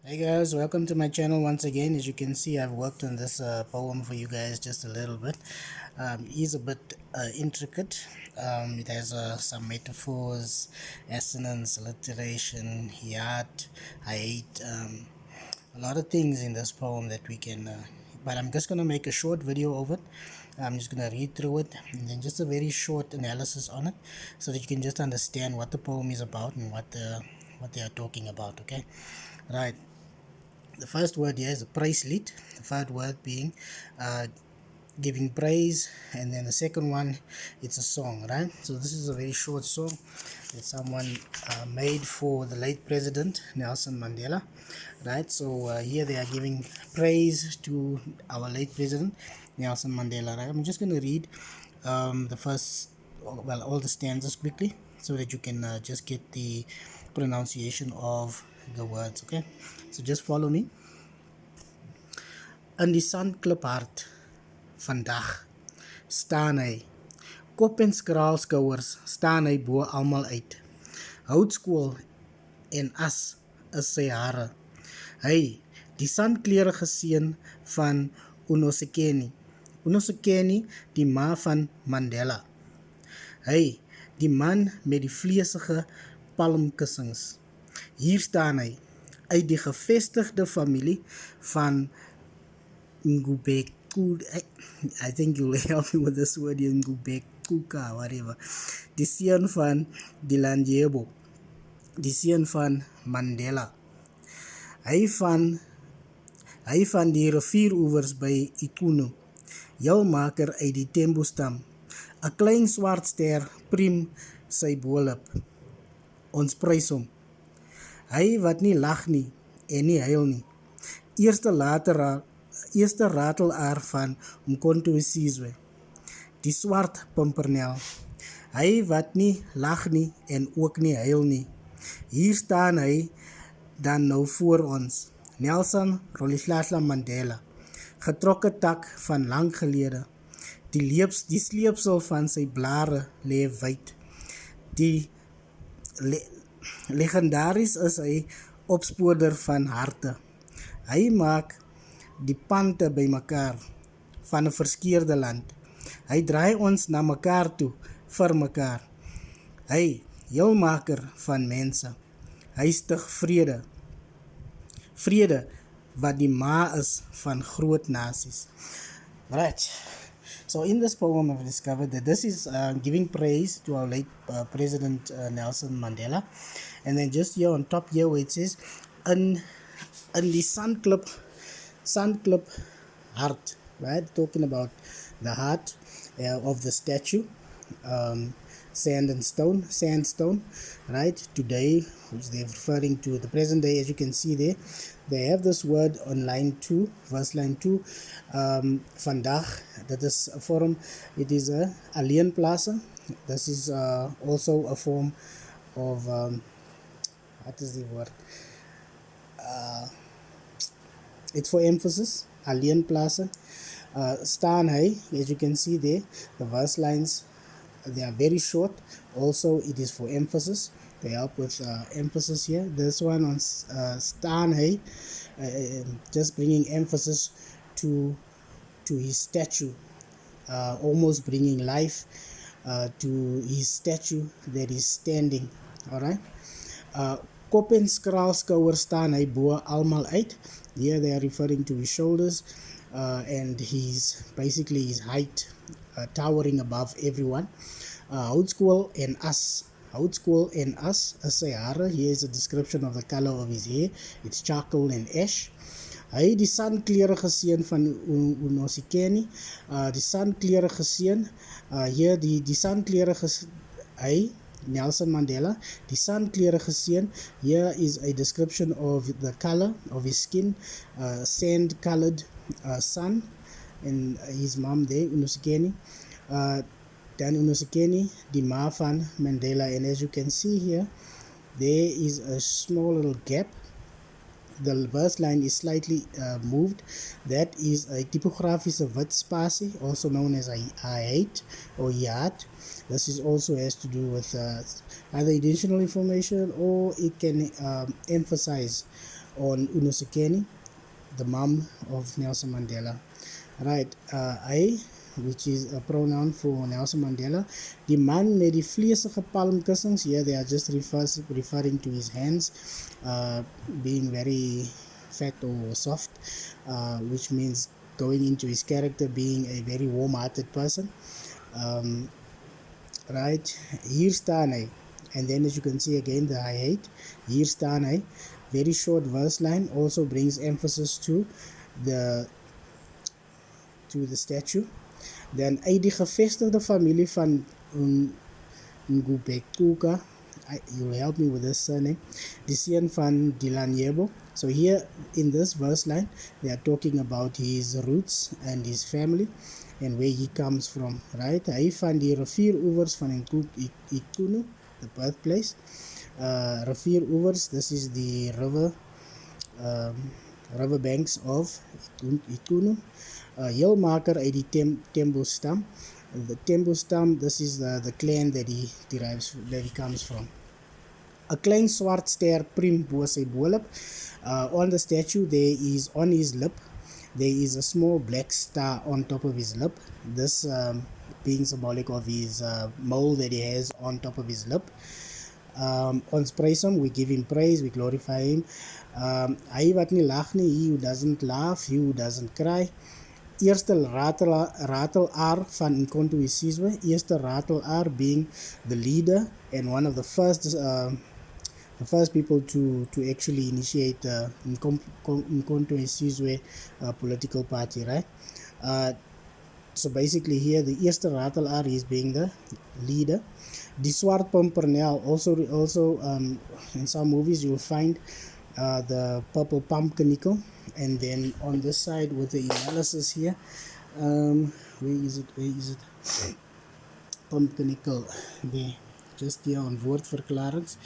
Hey guys, welcome to my channel once again. As you can see, I've worked on this poem for you guys just a little bit. It is a bit intricate. It has some metaphors, assonance, alliteration, hiat, hate, a lot of things in this poem that we can, but I'm just going to make a short video of it. I'm just going to read through it and then just a very short analysis on it so that you can just understand what the poem is about and what they are talking about, okay? Right. The first word here is a Pryslied. The third word being uh, giving praise, and then the second one, it's a song, right? So this is a very short song that someone made for the late president Nelson Mandela, right? So here they are giving praise to our late president Nelson Mandela, right? I'm just going to read the first, well, all the stanzas quickly so that you can just get the pronunciation of the words, okay? So just follow me. In die sandkliphart vandag staan hy, kop en skraalskouers staan hy bo almal uit. Houtskool en as is sy hare. Hy, die sandkleurige seun van Unosekeni. Unosekeni, die ma van Mandela. Hy, die man met die vleesige palmkussings. Hier staan hy, uit die gevestigde familie van Ngubeku. I think you'll help me with this word, Ngubekuka, whatever. Die seun van Dilanjebo, die seun van Mandela. Hy van die rivieroevers by Ikuno, Jelmaker uit die Tembo-stam. 'n Klein swart ster priem sy bolip. Ons prys hom. Hy wat nie lag nie en nie huil nie. Eerste ratelaar van Umkhonto weSizwe, die swart pimpernel. Hy wat nie lag nie en ook nie huil nie. Hier staan hy dan nou voor ons, Nelson Rolihlahla Mandela, getrokke tak van lang gelede. Die sleepsel van sy blare lê wyd. Die legendaries is hy opspoorder van harte. Hy maak die pante by mekaar van 'n verskeurde land. Hy draai ons na mekaar toe vir mekaar. Hy, heelmaker van mense. Hy stig vrede. Vrede wat die ma is van groot nasies. Right. So in this poem I've discovered that this is giving praise to our late President Nelson Mandela. And then just here on top here where it says in the sandklip heart, right? Talking about the heart of the statue, sandstone, right? Today, which they're referring to the present day, as you can see there, they have this word on line 2, verse line 2, vandag, that is a form, it is a alien plaza. This is also a form of, what is the word? It's for emphasis, alien plaza. Staan hy, as you can see there, the verse lines, they are very short. Also, it is for emphasis. They help with emphasis here. This one on staan hy, just bringing emphasis to his statue, almost bringing life to his statue that is standing. All right. Kop en skraalskouer staan hy bo almal uit. Here they are referring to his shoulders and his height towering above everyone. Houtskool en as is sy hare. Here is a description of the color of his hair. It's charcoal and ash. Hy die sandkleurige seun van Unosekeni. Die sandkleurige seun. Hier die sandkleurige hy, Nelson Mandela, die sandkleurige seun. Here is a description of the color of his skin, sand colored sun, and his mom there, Unosekeni. Dan Unosekeni, die ma van Mandela, and as you can see here, there is a small little gap. The verse line is slightly moved. That is a typografische witspasie, also known as a hiat or hiat. This is also has to do with either additional information, or it can emphasize on Unosekeni, the mom of Nelson Mandela. Right, I, which is a pronoun for Nelson Mandela. Die man met die vleesige palmkussings, here they are just referring to his hands being very fat or soft, which means going into his character being a very warm-hearted person. Right, hier staan hy, and then as you can see again the I hate, hier staan hy, very short verse line, also brings emphasis the to the statue. Then uit die gevestigde familie van Ngubengcuka, you'll help me with this surname, die seun van Dilanyebo. So here in this verse line they are talking about his roots and his family and where he comes from, right? Hy van die rivieroevers van Ikunu, the birthplace. Rivieroevers, this is the river banks of Ikunu. Heelmaker uit die Tembo stam. The Tembo stam, this is the clan that he comes from. A klein swart ster priem bo sy bolop. On the statue there is, on his lip, there is a small black star on top of his lip. This being symbolic of his mole that he has on top of his lip. Ons praise him, we give him praise, we glorify him. Hy wat nie lag nie, he who doesn't laugh, he who doesn't cry. Eerste ratelaar van Mkhonto weSizwe. Eerste ratelaar being the leader and one of the first people to actually initiate the Mkhonto weSizwe political party, right? So basically here the eerste ratelaar is being the leader. Die swart pimpernel, also in some movies you'll find the purple pumpkinicle, and then on this side with the analysis here, where is it pumpkinicle there, just here on woordverklarings.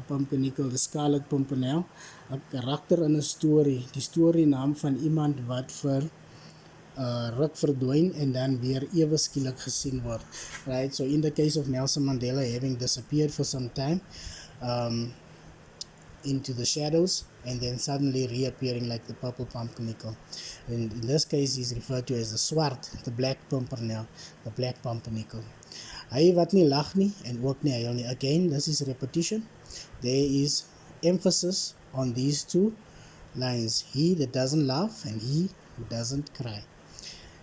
Pumpkinicle, the scarlet pimpernel, 'n karakter in 'n storie, die storie naam van iemand wat vir ruk verdwyn en dan weer ewe skielik gesien word, right? So in the case of Nelson Mandela having disappeared for some time into the shadows and then suddenly reappearing like the purple pumpkinicle, and in this case he's referred to as the swart, the black pimpernel, the black pumpkinicle. Hy wat nie lag nie en ook nie huil nie. Again, this is repetition. There is emphasis on these two lines, he that doesn't laugh and he who doesn't cry.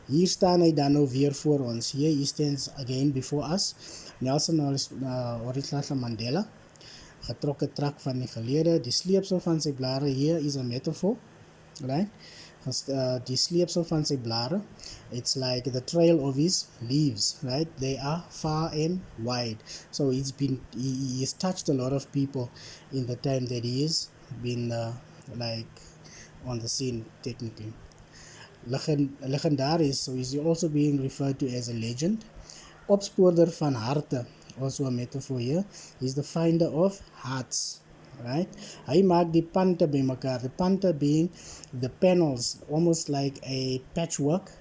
Hier staan hy dan nou weer voor ons. Here he stands again before us. Nelson Rolihlahla Mandela, getrokke trak van die gelede. Die sleepsel van sy blare, here is a metaphor, right? Die sleepsel van sy blare, it's like the trail of his leaves, right? They are far and wide. So he has touched a lot of people in the time that he has been like on the scene technically. Legendaris, so is he also being referred to as a legend. Opspoorder van harte, also a metaphor here, is the finder of hearts, right? Hy maak die pante bymekaar, the pante being the panels, almost like a patchwork.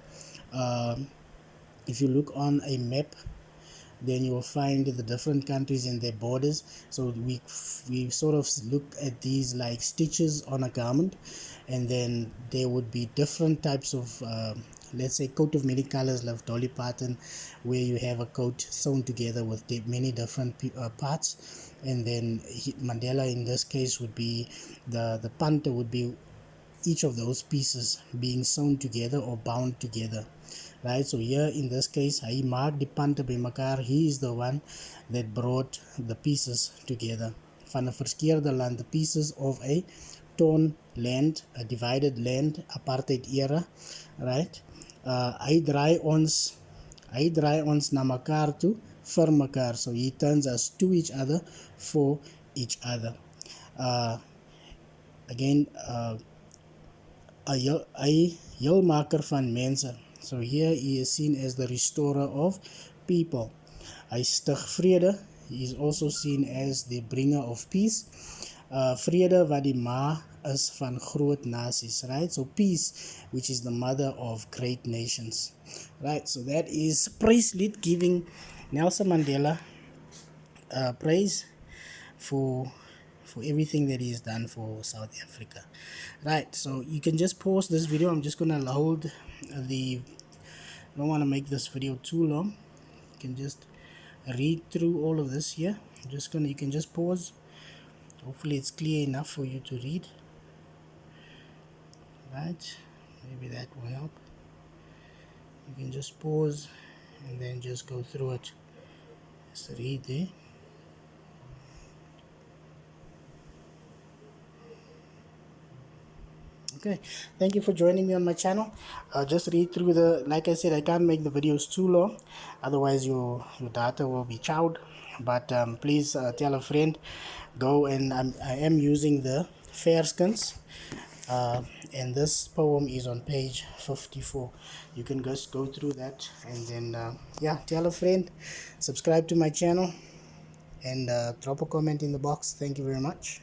If you look on a map, then you will find the different countries and their borders. So we sort of look at these like stitches on a garment, and then there would be different types of let's say coat of many colors, like Dolly Parton, where you have a coat sewn together with many different parts, and then Mandela in this case would be the panta would be each of those pieces being sewn together or bound together, right? So here in this case, hy maak die pante bymekaar. He is the one that brought the pieces together. Van 'n verskeurde land, the pieces of a torn land, a divided land, apartheid era, right? Hy draai ons na mekaar toe vir mekaar. So he turns us to each other for each other. Again, hy heelmaker van mense. So here he is seen as the restorer of people. Hy stig vrede. He is also seen as the bringer of peace. Vrede wat die ma is van groot nasies, right? So peace, which is the mother of great nations, right? So that is Pryslied giving Nelson Mandela praise for for everything that he has done for South Africa. Right, so you can just pause this video. I'm just gonna hold the, I don't want to make this video too long. You can just read through all of this here. You can just pause. Hopefully it's clear enough for you to read. Right, maybe that will help. You can just pause and then just go through it. Just read there. Okay, thank you for joining me on my channel. Just read through the, like I said, I can't make the videos too long, otherwise your data will be chowed. But please tell a friend. Go, and I am using the Fairskins, and this poem is on page 54. You can just go through that, and then yeah, tell a friend, subscribe to my channel, and drop a comment in the box. Thank you very much.